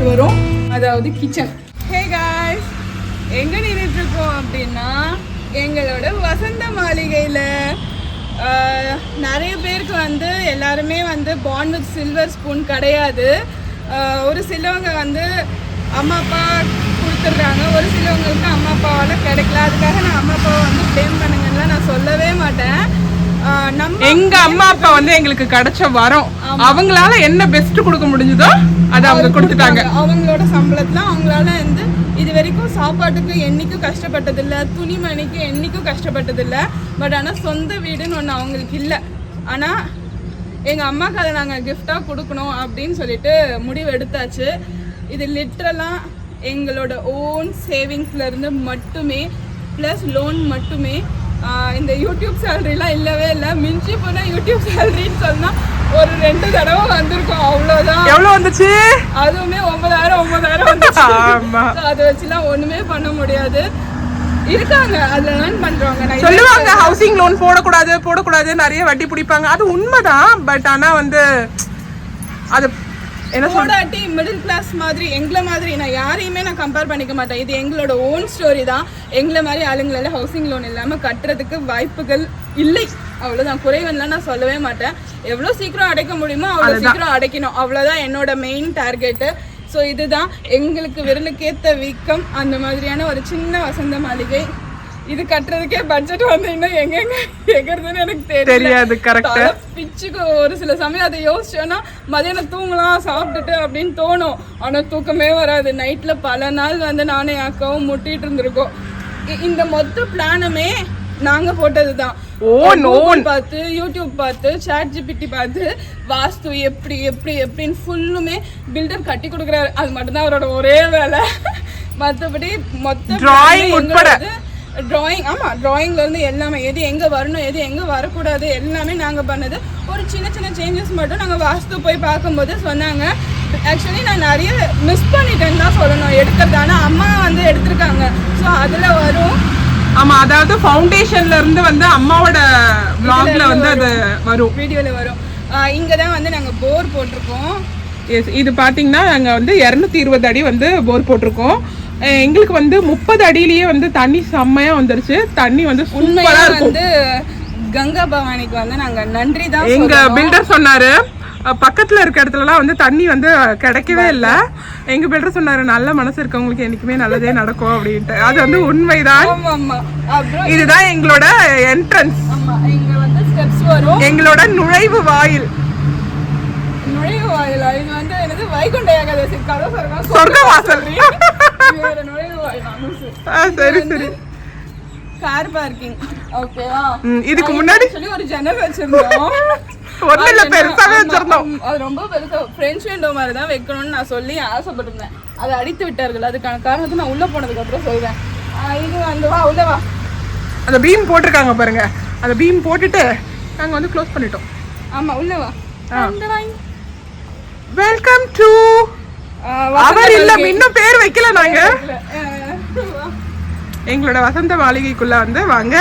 வரும், அதாவது kitchen. Hey guys, எங்கே நின்றுட்டுருக்கோம் அப்படின்னா எங்களோட வசந்த மாளிகையில். நிறைய பேருக்கு வந்து எல்லாருமே வந்து பார்ன் வித் சில்வர் ஸ்பூன் கிடையாது. ஒரு சிலவங்க வந்து அம்மா அப்பா கொடுத்துட்றாங்க, ஒரு சிலவங்களுக்கு அம்மா அப்பாவால் கிடைக்கல. அதுக்காக நான் அம்மா அப்பாவை வந்து ப்ளேம் பண்ணுங்கன்னு நான் சொல்லவே மாட்டேன். எங்க அம்மா அப்பா வந்து எங்களுக்கு கிடைச்ச வரோம், அவங்களால என்ன பெஸ்ட் கொடுக்க முடிஞ்சதோ அதை அவங்க கொடுத்துட்டாங்க. அவங்களோட சம்பளத்துல அவங்களால வந்து இது வரைக்கும் சாப்பாட்டுக்கு என்னைக்கும் கஷ்டப்பட்டதில்லை, துணிமணிக்கு என்னைக்கும் கஷ்டப்பட்டதில்லை. பட் ஆனால் சொந்த வீடுன்னு ஒன்று அவங்களுக்கு இல்லை. ஆனால் எங்கள் அம்மாவுக்கு அதை நாங்கள் கிஃப்டாக கொடுக்கணும் அப்படின்னு சொல்லிட்டு முடிவு எடுத்தாச்சு. இது லிட்ரலாக எங்களோட ஓன் சேவிங்ஸ்லேருந்து மட்டுமே, ப்ளஸ் லோன் மட்டுமே. இந்த யூடியூப் சேலரிலாம் இல்லவே இல்லை. மிஞ்சி போனால் யூடியூப் சேலரின்னு சொன்னால் ஒரு 2 தடவை வந்திருக்கும், அவ்வளோதான். எவ்வளோ வந்துச்சு? அதுவுமே 9,000 வந்துச்சு. அதை வச்சுலாம் ஒன்றுமே பண்ண முடியாது. இருக்காங்க அதுல ஏர்ன் பண்றவங்க, சொல்லுவாங்க ஹவுசிங் லோன் போடக்கூடாது நிறைய வட்டி பிடிப்பாங்க. அது உண்மைதான். பட் ஆனா வந்து அது என்ன போடாட்டி மிடில் கிளாஸ் மாதிரி எங்களை மாதிரி நான் யாரையுமே நான் கம்பேர் பண்ணிக்க மாட்டேன். இது எங்களோட ஓன் ஸ்டோரி தான். எங்களை மாதிரி ஆளுங்களால ஹவுசிங் லோன் இல்லாமல் கட்டுறதுக்கு வாய்ப்புகள் இல்லை, அவ்வளோதான். குறைவெல்லாம் நான் சொல்லவே மாட்டேன். எவ்வளோ சீக்கிரம் அடைக்க முடியுமோ அவ்வளோ சீக்கிரம் அடைக்கணும், அவ்வளோதான் என்னோட மெயின் டார்கெட்டு. ஸோ இதுதான் எங்களுக்கு விரலுக்கேற்ற வீக்கம். அந்த மாதிரியான ஒரு சின்ன வசந்த மாளிகை. இது கட்டுறதுக்கே பட்ஜெட் வந்து இன்னும் எங்கெங்க எங்கிறதுன்னு எனக்கு தெரியாது. கரெக்டா பிச்சுக்கு ஒரு சில சமயம் அதை யோசிச்சோன்னா மதியானம் தூங்கலாம் சாப்பிட்டுட்டு அப்படின்னு தோணும். ஆனால் தூக்கமே வராது. நைட்டில் பல நாள் வந்து நானே அக்காவும் முட்டிட்டு இருந்திருக்கோம். இந்த மொத்த பிளானுமே நாங்கள் போட்டது தான். பார்த்து யூடியூப் பார்த்து ChatGPT பார்த்து வாஸ்து எப்படின்னு ஃபுல்லுமே பில்டர் கட்டி கொடுக்குறாரு. அது மட்டும்தான் அவரோட ஒரே வேலை. மற்றபடி மொத்த டிராயிங், ஆமாம், டிராயிங்லேருந்து எல்லாமே எது எங்கே வரணும் எது எங்கே வரக்கூடாது எல்லாமே நாங்கள் பண்ணது. ஒரு சின்ன சேஞ்சஸ் மட்டும் நாங்கள் வாஸ்து போய் பார்க்கும்போது சொன்னாங்க. ஆக்சுவலி நான் நிறைய மிஸ் பண்ணிட்டேன்னு தான் சொல்லணும் எடுக்கிறது. ஆனால் அம்மா வந்து எடுத்திருக்காங்க. ஸோ அதில் வரும். ஆமாம், அதாவது ஃபவுண்டேஷன்ல இருந்து வந்து அம்மாவோட vlogல வந்து அது வரும், வீடியோவில் வரும். இங்கே தான் வந்து நாங்கள் போர் போட்டிருக்கோம். எஸ், இது பார்த்தீங்கன்னா நாங்கள் வந்து 220 அடி வந்து போர் போட்டிருக்கோம். எங்களுக்கு வந்து 30 அடியிலேயே வந்து தண்ணி செம்மையா வந்துருச்சு. தண்ணி வந்து சூப்பரா இருக்கும். வந்து கங்கா பவானிக்கு வந்து நாங்க நன்றி தான். எங்க பில்டர் சொன்னாரு பக்கத்துல இருக்க இடத்துலலாம் வந்து தண்ணி வந்து கிடைக்கவே இல்லை. எங்க பில்டர் சொன்னாரு நல்ல மனசு இருக்கவங்களுக்கு என்னைக்குமே நல்லதே நடக்கும் அப்படின்ட்டு. அது வந்து உண்மைதான். இதுதான் எங்களோட என்ட்ரன்ஸ். இங்க வந்து ஸ்டெப்ஸ் வரும். எங்களோட நுழைவு வாயில். இது வந்து என்னது வைகுண்ட ஏகாதசி சொர்க்க வாசல். சரி சரி. Car parking. ஓகேவா? இதுக்கு முன்னாடி ஒரு ஜன்னல் வச்சிருந்தோம். ஒண்ணுல பெருசாவே வச்சிருந்தோம். அது ரொம்ப பெருசா ஃப்ரெஞ்ச் விண்டோ மாதிரி தான் வைக்கணும்னு நான் சொல்லி ஆசைப்பட்டிருந்தேன். அதை அடித்து விட்டார்கள். அதுக்கான காரணத்தை நான் உள்ள போனதுக்கு அப்புறம் சொல்றேன். இது வந்து வா உள்ள வா. அந்த பீம் போட்டிருக்காங்க பாருங்க. அந்த பீம் போட்டுட்டு நாங்க வந்து க்ளோஸ் பண்ணிட்டோம். ஆமா உள்ள வா. வெல்கம் டு அவர் இல்ல இன்னும் பேர் வைக்கல நாங்க. எங்களோட வசந்த மாளிகைக்குள்ள வந்து வாங்க.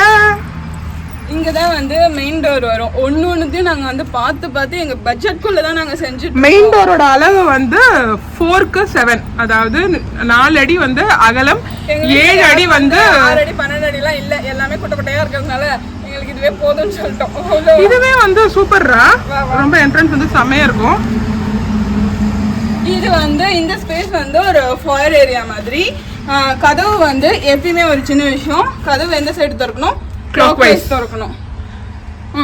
இங்கதான் வந்து மெயின் டோர் வரும். ஒன்னொன்னுத்தையும் நாங்க வந்து பார்த்து எங்க பட்ஜெட்குள்ள தான் நாங்க செஞ்சுட்டு. மெயின் டோரோட அளவு வந்து 4:7, அதாவது 4 அடி வந்து அகலம், 7 அடி வந்து 6 அடி 12 அடி எல்லாம் இல்ல. எல்லாமே குட்டையா இருக்கிறதுனால எங்களுக்கு இதுவே போதும்னு சொல்லிட்டோம். இதுவே வந்து சூப்பர்ரா. ரொம்ப என்ட்ரன்ஸ் வந்து செமையா இருக்கும். இது வந்து இந்த ஸ்பேஸ் வந்து ஒரு ஃபாயர் ஏரியா மாதிரி. கதவு வந்து எப்பயுமே ஒரு சின்ன விஷயம், கதவு எந்த சைடு திறக்கணும்? clockwise திறக்கணும்.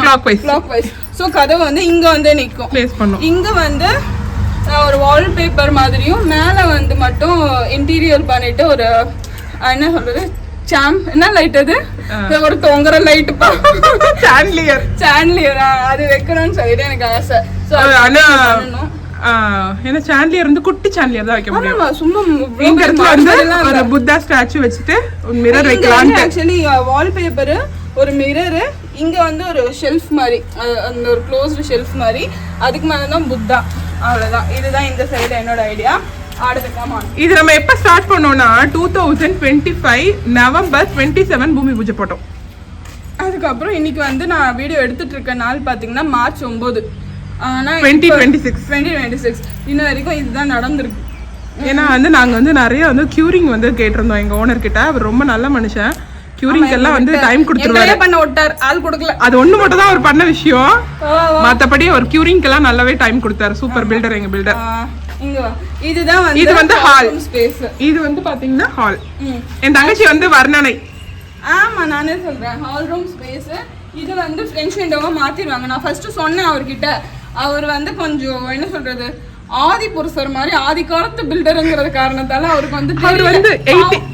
clockwise. ஸோ கதவு வந்து இங்க வந்து நிற்கும். ப்ளேஸ் பண்ணும். இங்க வந்து ஒரு வால்பேப்பர் மாதிரியும் மேலே வந்து மட்டும் இன்டீரியர் பண்ணிட்டு ஒரு என்ன சொல்றது என்ன லைட் அது ஒரு தொங்குற லைட் சாண்ட்லியர் அது வைக்கணும்னு சொல்லிட்டு எனக்கு ஆசை. ஏன்னா சாண்ட்லியர் வந்து குட்டி சாண்ட்லியர் தான் வைக்க முடியும். சும்மா இந்த இடத்துல வந்து ஒரு புத்தா ஸ்டாச்சு வச்சுட்டு ஒரு மிரர் வைக்கலாம். ஆக்சுவலி வால்பேப்பர், ஒரு மிரர், இங்க வந்து ஒரு ஷெல்ஃப் மாதிரி, அந்த ஒரு க்ளோஸ்டு ஷெல்ஃப் மாதிரி, அதுக்கு மேல தான் புத்தா. அவ்வளவுதான். இதுதான் இந்த சைடு என்னோட ஐடியா. இது நம்ம எப்ப ஸ்டார்ட் பண்ணோம்னா 2025 நவம்பர் 27 பூமி பூஜை போட்டோம். அதுக்கப்புறம் இன்னைக்கு வந்து நான் வீடியோ எடுத்துட்டு இருக்க நாள் பாத்தீங்கன்னா மார்ச் 9. ஆனா 2026 இன்ன வரைக்கும் இதுதான் நடந்திருக்கு. ஏன்னா வந்து நாங்க வந்து நிறைய வந்து கியூரிங் வந்து கேட்டிருந்தோம் எங்க ஓனர் கிட்ட. அவர் ரொம்ப நல்ல மனுஷன், கியூரிங் எல்லாம் வந்து டைம் கொடுத்துருவாரு. பண்ண விட்டார், ஆள் கொடுக்கல. அது ஒண்ணு மட்டும் தான் அவர் பண்ண விஷயம். மத்தபடி அவர் கியூரிங் எல்லாம் நல்லாவே டைம் கொடுத்தாரு. சூப்பர் பில்டர் எங்க பில்டர். இது வந்து ஹால் ஸ்பேஸ். இது வந்து பாத்தீங்கன்னா ஹால். என் தங்கச்சி வந்து வர்ணனை. ஆமா நானே சொல்றேன், ஹால் ரூம் ஸ்பேஸ். இது வந்து ஃப்ரெஞ்ச் விண்டோவா மாத்திடுவாங்க. நான் ஃபர்ஸ்ட் சொன்னேன் அவர்கிட்ட. அவர் வந்து கொஞ்சம் என்ன சொல்றது, ஆதி புருஷர் மாதிரி ஆதி காலத்து பில்டருங்கிறது காரணத்தால அவருக்கு வந்து அவர் வந்து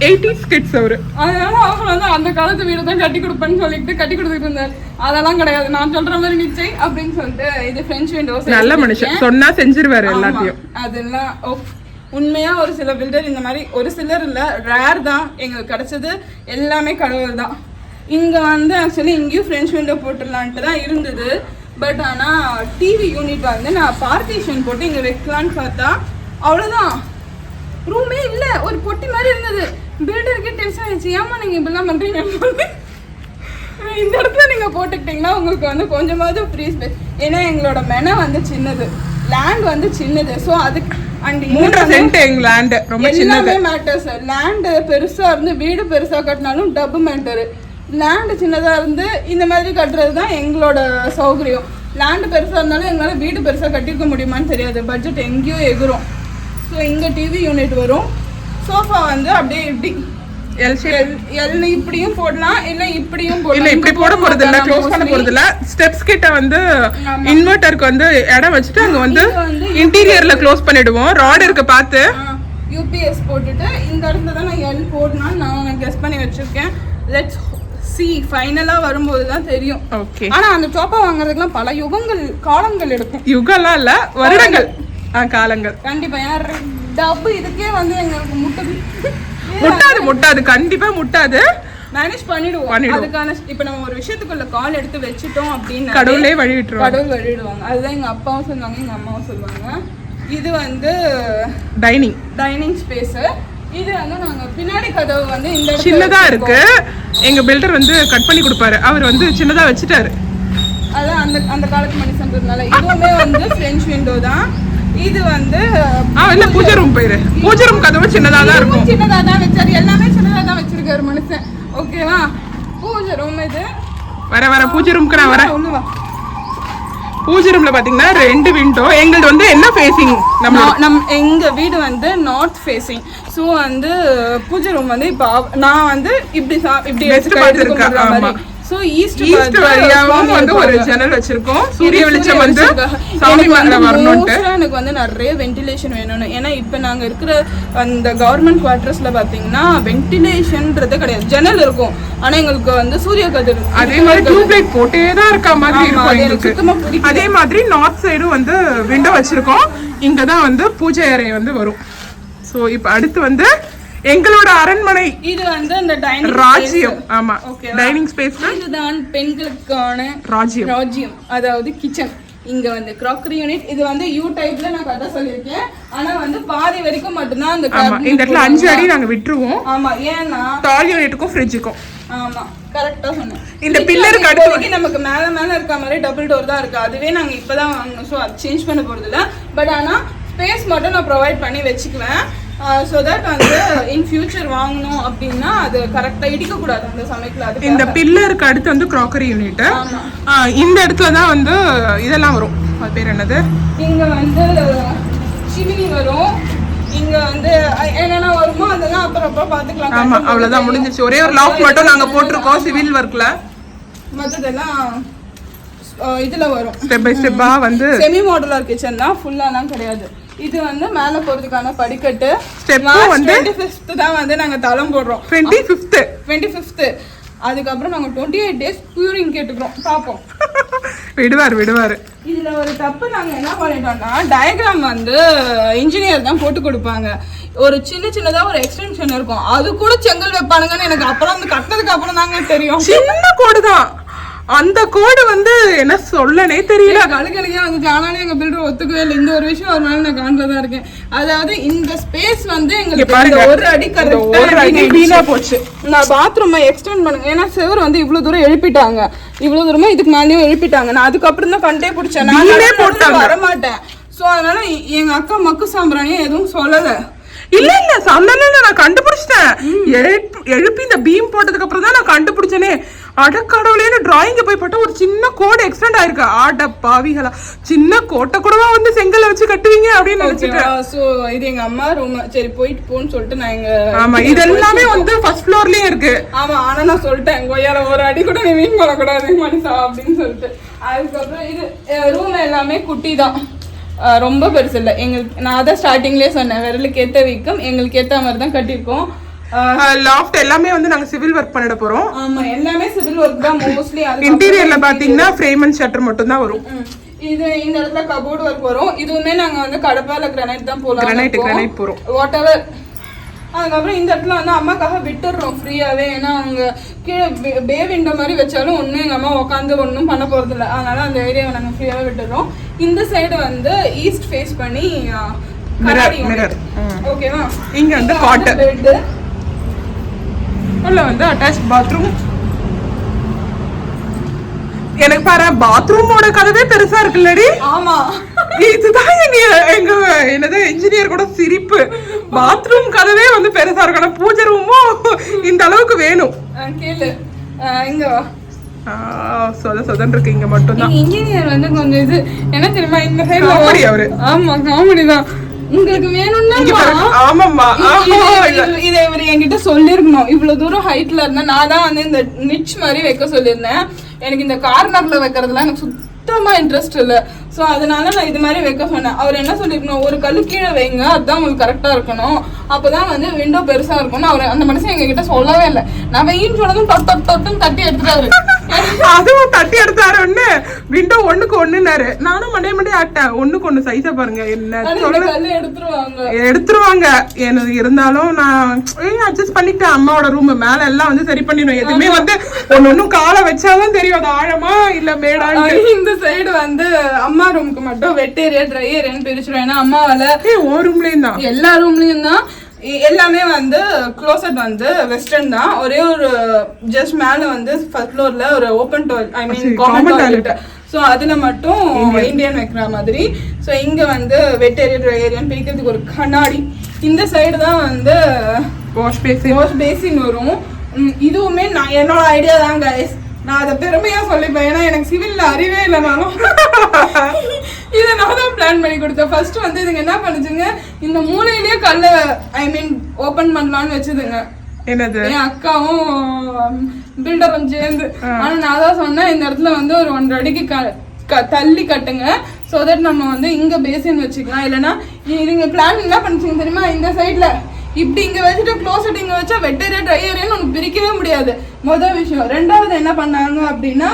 80s கிட்ஸ் அவரு. அதனால அவர் வந்து அந்த காலத்து வீடு தான் கட்டி கொடுப்பேன்னு சொல்லிட்டு கட்டி கொடுத்துட்டு இருந்தாரு. அதெல்லாம் கிடையாது, நான் சொல்ற மாதிரி நிச்சயம் அப்படின்னு சொல்லிட்டு இது ஃப்ரெஞ்ச் விண்டோஸ். நல்ல மனுஷன், சொன்னா செஞ்சிருவாரு எல்லாத்தையும். அதெல்லாம் உண்மையா ஒரு சில பில்டர் இந்த மாதிரி, ஒரு சிலர் இல்ல, ரேர் தான் எங்களுக்கு கிடைச்சது. எல்லாமே கடவுள் தான். இங்க வந்து ஆக்சுவலி இங்கேயும் ஃப்ரெஞ்ச் விண்டோ போட்டுடலான்ட்டு தான் இருந்தது. பட் ஆனால் டிவி யூனிட் வந்து நான் பார்ட்டிஷன் போட்டு இங்கே வைக்கலான்னு பார்த்தா அவ்வளோதான், ரூமே இல்லை, ஒரு பொட்டி மாதிரி இருந்தது. பில்டருக்கே டென்ஷன் ஆயிடுச்சு, ஏமா நீங்கள் இப்படிலாம் பண்ணுறீங்க. இந்த இடத்துல நீங்கள் போட்டுக்கிட்டிங்கன்னா உங்களுக்கு வந்து கொஞ்சமாவது ஃப்ரீ ஸ்பேஸ். ஏன்னா எங்களோட மெனை வந்து சின்னது, லேண்ட் வந்து சின்னது. ஸோ அதுக்கு அண்ட் 3 சென்ட் எங்க லேண்ட் ரொம்ப சின்னது. மேட்டர் சார், லேண்டு பெருசாக இருந்து வீடு பெருசாக கட்டினாலும் டப்பு மேட்டரு. லேண்டு சின்னதாக இருந்து இந்த மாதிரி கட்டுறது தான் எங்களோட சௌகரியம். லேண்டு பெருசாக இருந்தாலும் எங்களால் வீடு பெருசாக கட்டியிருக்க முடியுமான்னு தெரியாது, பட்ஜெட் எங்கேயோ எகுரும். ஸோ இங்கே டிவி யூனிட் வரும். சோஃபா வந்து அப்படியே இப்படி எல் இப்படியும் போடலாம், இல்லை இப்படியும் போடலாம். இல்லை இப்படி போட போகிறது இல்லை, க்ளோஸ் பண்ண போகிறது இல்லை. ஸ்டெப்ஸ் கிட்ட வந்து இன்வெர்ட்டருக்கு வந்து இடம் வச்சுட்டு அங்கே வந்து இன்டீரியரில் க்ளோஸ் பண்ணிடுவோம். ராட் இருக்க பார்த்து யூபிஎஸ் போட்டுட்டு இந்த இடத்துல தான் நான் எல் போடணும்னு நான் கெஸ் பண்ணி வச்சுருக்கேன். லெட்ஸ் சி, ஃபைனலா வரும்போது தான் தெரியும். ஓகே. ஆனா அந்த சோப்பா வாங்குறதுக்குலாம் பல யுகங்கள் காலங்கள் எடுக்கும். யுகம்லாம் இல்ல, வருடங்கள், காலங்கள் கண்டிப்பா. யார் டப்பு இதுக்கே வந்து எங்களுக்கு முட்டாது கண்டிப்பா முட்டாது. மேனேஜ் பண்ணிடுவோம். அதுக்கான இப்ப நம்ம ஒரு விஷயத்துக்குள்ள கால் எடுத்து வச்சுட்டோம் அப்படின்னு கடவுளே வழி விட்டுருவாங்க. கடவுள் வழி விடுவாங்க. அதுதான் எங்க அப்பாவும் சொல்லுவாங்க, எங்க அம்மாவும் சொல்லுவாங்க. இது வந்து டைனிங் ஸ்பேஸ். இது வந்து நாங்க பின்னாடி கதவு வந்து இந்த சின்னதா இருக்கு. எங்க பில்டர் வந்து கட் பண்ணி கொடுப்பாரு, அவர் வந்து சின்னதா வச்சுட்டாரு. அதான் அந்த அந்த காலத்து மனுஷன்றதுனால. இதுவுமே வந்து ஃப்ரெஞ்ச் விண்டோ தான். இது வந்து இல்ல பூஜை ரூம் பேரு. பூஜை ரூம் கதவு சின்னதா தான் இருக்கும். சின்னதா தான் வச்சாரு, எல்லாமே சின்னதா தான் வச்சிருக்காரு மனுஷன். ஓகேவா? பூஜை ரூம் இது. வர பூஜை ரூம்க்கு நான் வரேன். பூஜை ரூம்ல பாத்தீங்கன்னா 2 விண்டோ. எங்களது வந்து என்ன ஃபேசிங், எங்க வீடு வந்து நார்த் ஃபேசிங். ஸோ வந்து பூஜை ரூம் வந்து இப்போ நான் வந்து இப்படி பார்த்துருக்கேன். ஸோ ஈஸ்ட் வழியாவும் வந்து ஒரு ஜன்னல் வச்சிருக்கோம். சூரிய வெளிச்சம் வந்து சாமி மேல வரணும்ட்டு எனக்கு வந்து நிறைய வென்டிலேஷன் வேணும்னு. ஏன்னா இப்போ நாங்கள் இருக்கிற அந்த கவர்மெண்ட் குவார்டர்ஸ்ல பார்த்தீங்கன்னா வென்டிலேஷன்ன்றது கிடையாது. ஜன்னல் இருக்கும், ஆனால் எங்களுக்கு வந்து சூரிய கதிர் அதே மாதிரி டியூப் லைட் போட்டே தான் இருக்க மாதிரி இருக்கும். அதே மாதிரி நார்த் சைடும் வந்து விண்டோ வச்சிருக்கோம். இங்க தான் வந்து பூஜை அறை வந்து வரும். ஸோ இப்போ அடுத்து வந்து எங்களோட அரண்மனை. இது வந்து அந்த டைனிங் ராஜ்யம். ஆமா, டைனிங் ஸ்பேஸ். இதுதான் பெண்களுக்கான ராஜ்யம், அதாவது கிச்சன். இங்க வந்து கிராக்கரி யூனிட். இது வந்து யூ டைப்ல நான் கதை சொல்லியிருக்கேன். ஆனா வந்து பாதி வரைக்கும் மட்டும்தான் அந்த இந்த இடத்துல 5 அடி நாங்க விட்டுருவோம். ஆமா, ஏன்னா டால் யூனிட்டுக்கும் ஃப்ரிட்ஜுக்கும். ஆமா, கரெக்டா சொன்னேன். இந்த பில்லருக்கு அடுத்து நமக்கு மேல இருக்க மாதிரி டபுள் டோர் தான் இருக்கு. அதுவே நாங்க இப்பதான் வாங்கணும். ஸோ அது சேஞ்ச் பண்ண போறது இல்லை. பட் ஆனா ஸ்பேஸ் மட்டும் நான் ப்ரொவைட் பண்ணி வச்சுக்குவேன். ஸோ தட் வந்து இன் ஃபியூச்சர் வாங்கணும் அப்படின்னா அது கரெக்டாக இடிக்கக்கூடாது அந்த சமயத்தில். அது இந்த பில்லருக்கு அடுத்து வந்து க்ராக்கரி யூனிட். இந்த இடத்துல தான் வந்து இதெல்லாம் வரும். அது பேர் என்னது, இங்கே வந்து சிமினி வரும். இங்க வந்து என்னென்ன வருமோ அதெல்லாம் அப்புறம் பார்த்துக்கலாம். ஆமா, அவ்வளோதான், முடிஞ்சிச்சு. ஒரே ஒரு லாக் மட்டும் நாங்கள் போட்டிருக்கோம் சிவில் ஒர்க்கில். மற்றதெல்லாம் இதுல வரும். ஸ்டெப் பை ஸ்டெப்பா வந்து செமி மாடுலர் கிச்சன் தான், ஃபுல்லாலாம் கிடையாது. இது வந்து மேல போறதுக்கான படிக்கட்டு. ஸ்டெப் வந்து 25th தான் வந்து நாங்க தளம் போடுறோம். 25th. அதுக்கப்புறம் நாங்க 28 days க்யூரிங் கேட்டுக்கிறோம். பாப்போம். விடுவாரு. இதுல ஒரு தப்பு நாங்க என்ன பண்ணிட்டோம்னா, டயக்ராம் வந்து இன்ஜினியர் தான் போட்டு கொடுப்பாங்க. ஒரு சின்னதா ஒரு எக்ஸ்டென்ஷன் இருக்கும், அது கூட செங்கல் வைப்பானுங்கன்னு எனக்கு அப்புறம் வந்து கட்டினதுக்கு அப்புறம் தாங்க தெரியும். சின்ன கோடு தான் அந்த கோடு வந்து என்ன சொல்லனே தெரியல. கழுகலையா வந்து ஆனாலும் எங்க பில்டர் ஒத்துக்கவே இல்லை. இந்த ஒரு விஷயம் ஒரு நாள் நான் காண்றதா இருக்கேன். அதாவது இந்த ஸ்பேஸ் வந்து எங்களுக்கு ஒரு அடி கரெக்டா போச்சு. நான் பாத்ரூமை எக்ஸ்டெண்ட் பண்ணுங்க, ஏன்னா செவர் வந்து இவ்வளவு தூரம் எழுப்பிட்டாங்க. இவ்வளவு தூரமா இதுக்கு மேலேயும் எழுப்பிட்டாங்க. நான் அதுக்கப்புறம் தான் கண்டே பிடிச்சேன். நான் வரமாட்டேன். ஸோ அதனால எங்க அக்கா மக்கு சாம்பிராணியும் எதுவும் சொல்லலை. இல்ல இல்ல சொன்னல நான் கண்டுபிடிச்சிட்டேன். எழுப்பி இந்த பீம் போட்டதுக்கு அப்புறம் தான் நான் கண்டுபிடிச்சனே. அடக்கடவுளே டிராயிங்க போய் போட்டா ஒரு சின்ன கோடு எக்ஸ்டெண்ட் ஆயிருக்கு. ஆட பாவிகளா, சின்ன கோட்டை கூடவா வந்து செங்கல்ல வச்சு கட்டுவீங்க அப்படின்னு நினைச்சிட்டேன். சோ இது எங்க அம்மா ரூம். சரி போயிட்டு போன்னு சொல்லிட்டு நான் எங்க ஆமா இது எல்லாமே வந்து ஃபர்ஸ்ட் ஃப்ளோர்லயே இருக்கு. ஆமா ஆனா நான் சொல்லிட்டேன் கொய்யால ஒரு அடி கூட நீ வீண் பண்ணக்கூடாது மனுஷா அப்படின்னு சொல்லிட்டு. அதுக்கப்புறம் இது ரூம் எல்லாமே குட்டி தான், ரொம்ப பெருசு இல்லை எங்களுக்கு. நான் அதான் ஸ்டார்டிங்லேயே சொன்னேன், விரலுக்கு ஏற்ற வீக்கம் எங்களுக்கு ஏற்ற மாதிரி தான் கட்டியிருக்கோம். லாஃப்ட் எல்லாமே வந்து நாங்க சிவில் ஒர்க் பண்ணிட போறோம். ஆமா எல்லாமே சிவில் ஒர்க் தான் மோஸ்ட்லி. இன்டீரியர்ல பாத்தீங்கன்னா ஃப்ரேம் அண்ட் ஷட்டர் மட்டும் தான் வரும். இது இந்த இடத்துல கபோர்ட் ஒர்க் வரும். இதுவுமே நாங்க வந்து கடப்பால கிரானைட் தான் போலாம். கிரானைட் போறோம் வாட் எவர். அதுக்கப்புறம் இந்த இடத்துல வந்து அம்மாக்காக விட்டுடுறோம் ஃப்ரீயாவே. ஏன்னா அவங்க கீழே பே விண்டோ மாதிரி வச்சாலும் ஒன்றும் எங்கள் அம்மா உட்காந்து ஒன்றும் பண்ண போகிறது இல்லை. அதனால அந்த ஏரியாவை நாங்கள் ஃப்ரீயாகவே விட்டுடுறோம். இந்த சைடு வந்து ஈஸ்ட் ஃபேஸ் பண்ணி மிரர். ஓகேவா? இங்க வந்து காட் பெட், உள்ள வந்து அட்டாச் பாத்ரூம். எனக்கு பாரு பாத்ரூமோட கதவே பெருசா இருக்குல்லடி. ஆமா இதுதான் எங்க என்னது இன்ஜினியர் கூட சிரிப்பு. பாத்ரூம் கதவே வந்து பெருசா இருக்கணும், பூஜை ரூமும் இந்த அளவுக்கு வேணும். கேளு இங்க சொதன் இருக்கு இங்க மட்டும் தான். இன்ஜினியர் வந்து கொஞ்சம் இது என்ன தெரியுமா, இந்த சைடுல காமெடி அவரு. ஆமா காமெடி தான். உங்களுக்கு வேணும்னா ஆமாம்மா இதை இவர் என்கிட்ட சொல்லிருக்கணும். இவ்வளவு தூரம் ஹைட்ல இருந்தா நான் தான் வந்து இந்த நிச் மாதிரி வைக்க சொல்லியிருந்தேன். எனக்கு இந்த கார்னர்ல வைக்கிறதுலாம் எனக்கு சுத்தமா இன்ட்ரெஸ்ட் இல்ல. சோ அதனால நான் இது மாதிரி வைக்க சொன்னேன். அவர் என்ன சொல்லிருக்கணும், ஒரு கல்லு கீழே வைங்க, அதுதான் உங்களுக்கு கரெக்டா இருக்கணும், அப்பதான் வந்து விண்டோ பெருசா இருக்கும்னு அவர் அந்த மனுஷன் எங்க கிட்ட சொல்லவே இல்லை. நான் வெயின்னு சொன்னதும் தொட்டுன்னு தட்டி எடுத்துட்டாரு. அதுவும் தட்டி எடுத்தாரு. ஒண்ணு விண்டோ ஒண்ணுக்கு ஒண்ணுனாரு. நானும் மண்டே ஆட்டேன், ஒண்ணுக்கு ஒண்ணு சைஸா பாருங்க என்ன எடுத்துருவாங்க. எனக்கு இருந்தாலும் நான் அட்ஜஸ்ட் பண்ணிட்டேன். அம்மாவோட ரூம் மேல எல்லாம் வந்து சரி பண்ணிடும். எதுவுமே வந்து ஒன்னும் காலை வச்சாதான் தெரியும் அது ஆழமா இல்ல மேடா. இந்த சைடு வந்து அம்மா ரூமுக்கு மட்டும் வெட் ஏரியா ட்ரை ஏரியான்னு பிரிச்சிருவேன். ஏன்னா அம்மாவால ஓ ரூம்லயும் தான் எல்லா ரூம்லயும் தான் எல்லாமே வந்து க்ளோசட் வந்து வெஸ்டர்ன் தான். ஒரே ஒரு ஜஸ்ட் மேல வந்து ஃபர்ஸ்ட் ஃப்ளோர்ல ஒரு ஓபன் டாய்லெட், ஐ மீன் காமன் டாய்லெட். ஸோ அதுல மட்டும் இந்தியன் வைக்கிற மாதிரி. ஸோ இங்க வந்து வெட் ஏரியா ட்ரை ஏரியான்னு பிரிக்கிறதுக்கு ஒரு கண்ணாடி. இந்த சைடு தான் வந்து வாஷ் பேசின் வரும். இதுவுமே நான் என்னோட ஐடியா தான் கைஸ். நான் அதை பெருமையா சொல்லிப்பேன். ஏன்னா எனக்கு சிவில்ல அறிவே இல்லைனாலும் இதை நான் தான் பிளான் பண்ணி கொடுத்தேன். ஃபர்ஸ்ட் வந்து இதுங்க என்ன பண்ணுச்சுங்க, இந்த மூலையிலேயே கல்ல ஐ மீன் ஓபன் பண்ணலாம்னு வச்சுதுங்க. என்னது என் அக்காவும் பில்டரும் சேர்ந்து. ஆனா நான் தான் சொன்னேன், இந்த இடத்துல வந்து ஒரு 1.5 அடிக்கு தள்ளி கட்டுங்க, ஸோ தட் நம்ம வந்து இங்க பேசின் வச்சுக்கலாம். இல்லைன்னா இதுங்க பிளான் என்ன பண்ணுச்சுங்க தெரியுமா, இந்த சைட்ல இப்படி இங்க வச்சுட்டு க்ளோசட் இங்க வச்சா வெட் ஏரியா ட்ரை ஏரியான்னு ஒன்று பிரிக்கவே முடியாது. முதல் விஷயம். ரெண்டாவது என்ன பண்ணாங்க அப்படின்னா,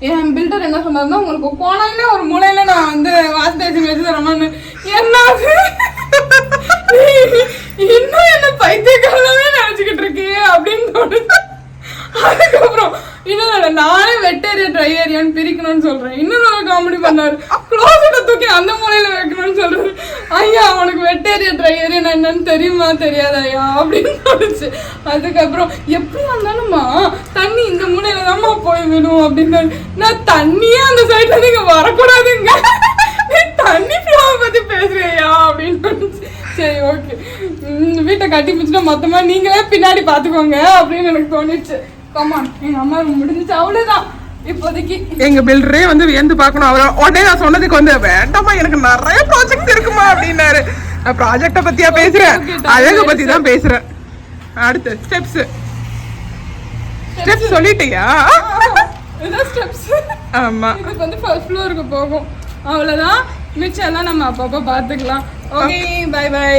என் பில்டர் என்ன சொன்னாருன்னா, உங்களுக்கு போனாலே ஒரு மூலையில நான் வந்து வாஷ் பேசின் வச்சு தரமான்னு. என்னாது இன்னும் என்ன பைத்தியக்காரவே நினைச்சுக்கிட்டு இருக்கே அப்படின்னு தோணுது. அதுக்கப்புறம் இன்னும் நானே வெட் ஏரியா ட்ரை ஏரியான்னு பிரிக்கணும்னு சொல்றேன். இன்னும் காமெடி பண்ணாரு, க்ளோசட்டை தூக்கி அந்த மூலையில வைக்கணும்னு சொல்றாரு. ஐயா உனக்கு வெட் ஏரியா ட்ரை ஏரியா என்னன்னு தெரியுமா தெரியாது ஐயா அப்படின்னு தோணுச்சு. அதுக்கப்புறம் எப்படி வந்தாலும்மா தண்ணி இந்த மூலையில தான்மா போய் விடும் அப்படின்னு. நான் தண்ணியே அந்த சைட்ல நீங்க வரக்கூடாதுங்க, தண்ணி ஃப்ளோவை பத்தி பேசுறியா அப்படின்னு தோணுச்சு. சரி ஓகே, வீட்டை கட்டி பிடிச்சிட்டா மொத்தமா நீங்களே பின்னாடி பாத்துக்கோங்க அப்படின்னு எனக்கு தோணுச்சு. எங்க அம்மா முடிஞ்சிச்சு, அவ்வளவுதான் இப்போதைக்கு. எங்க பில்டரே வந்து வியந்து பாக்கணும். அவரை உடனே நான் சொன்னதுக்கு வந்து வேண்டாமா எனக்கு நிறைய ப்ராஜெக்ட் இருக்குமா அப்படின்னாரு. நான் ப்ராஜெக்ட பத்தியா பேசுறேன், அழகு பத்தி தான் பேசுறேன். அடுத்து ஸ்டெப்ஸ் சொல்லிட்டியா? இதான் ஸ்டெப்ஸ். ஆமா, இதுக்கு வந்து ஃபர்ஸ்ட் ஃப்ளோருக்கு போகும், அவ்வளவுதான். மிச்சம் எல்லாம் நம்ம அப்பப்போ பார்த்துக்கலாம். Okay bye by.